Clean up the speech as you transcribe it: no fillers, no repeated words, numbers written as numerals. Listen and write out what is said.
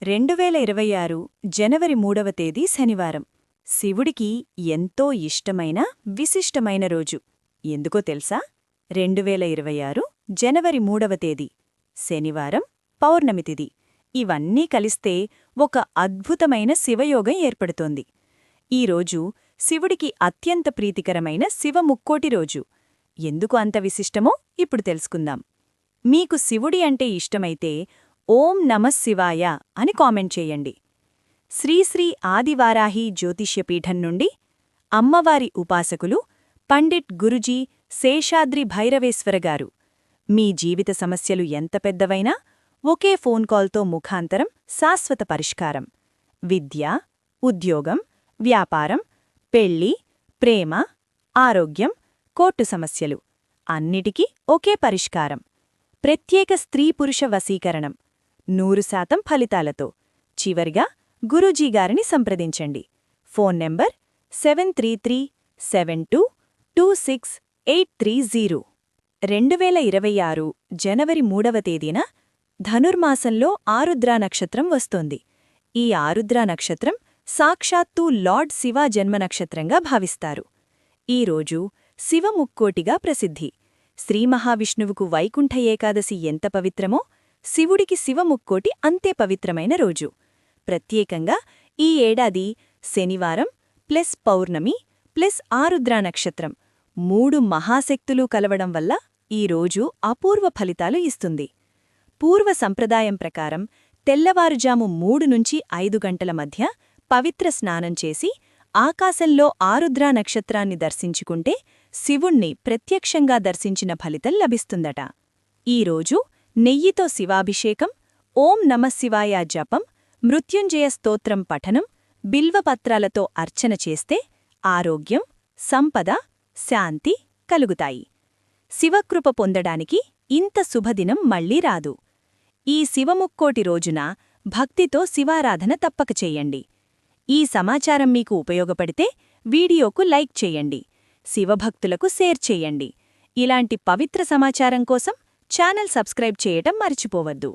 2026 జనవరి 3వ తేదీ శనివారం. శివుడికి ఎంతో ఇష్టమైన విశిష్టమైన రోజు. ఎందుకో తెలుసా? 2026 జనవరి 3వ తేదీ శనివారం, పౌర్ణమి తిథి. ఇవన్నీ కలిస్తే ఒక అద్భుతమైన శివయోగం ఏర్పడుతోంది. ఈరోజు శివుడికి అత్యంత ప్రీతికరమైన శివముక్కోటి రోజు. ఎందుకు అంత విశిష్టమో ఇప్పుడు తెలుసుకుందాం. మీకు శివుడి అంటే ఇష్టమైతే ఓం నమః శివాయ అని కామెంట్ చేయండి. శ్రీశ్రీ ఆదివారాహి జ్యోతిష్యపీఠం నుండి అమ్మవారి ఉపాసకులు పండిట్ గురుజీ శేషాద్రి భైరవేశ్వర గారు. మీ జీవిత సమస్యలు ఎంత పెద్దవైనా ఒకే ఫోన్ కాల్తో ముఖాంతరం శాశ్వత పరిష్కారం. విద్య, ఉద్యోగం, వ్యాపారం, పెళ్లి, ప్రేమ, ఆరోగ్యం, కోర్టు సమస్యలు అన్నిటికీ ఒకే పరిష్కారం. ప్రత్యేక స్త్రీ-పురుష వశీకరణం 100% ఫలితాలతో. చివరిగా గురూజీగారిని సంప్రదించండి. Phone number 7337226830. 2026 జనవరి 3వ తేదీన ధనుర్మాసంలో ఆరుద్రా నక్షత్రం వస్తోంది. ఈ ఆరుద్రా నక్షత్రం సాక్షాత్తూ లార్డ్ శివ జన్మనక్షత్రంగా భావిస్తారు. ఈరోజు శివముక్కోటిగా ప్రసిద్ధి. శ్రీమహావిష్ణువుకు వైకుంఠ ఏకాదశి ఎంత పవిత్రమో శివుడికి శివముక్కోటి అంతే పవిత్రమైన రోజు. ప్రత్యేకంగా ఈ ఏడాది శనివారం ప్లస్ పౌర్ణమి ప్లస్ ఆరుద్రా నక్షత్రం 3 మహాశక్తులు కలవడం వల్ల ఈ రోజు అపూర్వ ఫలితాలు ఇస్తుంది. పూర్వ సంప్రదాయం ప్రకారం తెల్లవారుజాము 3 నుంచి 5 గంటల మధ్య పవిత్ర స్నానం చేసి ఆకాశంలో ఆరుద్రా నక్షత్రాన్ని దర్శించుకుంటే శివుణ్ణి ప్రత్యక్షంగా దర్శించిన ఫలితం లభిస్తుందట. ఈరోజు నెయ్యితో శివాభిషేకం, ఓం నమః శివాయ జపం, మృత్యుంజయ స్తోత్రం పఠనం, బిల్వపత్రాలతో అర్చన చేస్తే ఆరోగ్యం, సంపద, శాంతి కలుగుతాయి. శివకృప పొందడానికి ఇంత శుభదినం మళ్లీ రాదు. ఈ శివముక్కోటి రోజున భక్తితో శివారాధన తప్పక చెయ్యండి. ఈ సమాచారం మీకు ఉపయోగపడితే వీడియోకు లైక్ చేయండి, శివభక్తులకు షేర్ చేయండి. ఇలాంటి పవిత్ర సమాచారం కోసం ఛానల్ సబ్స్క్రైబ్ చేయటం మర్చిపోవద్దు.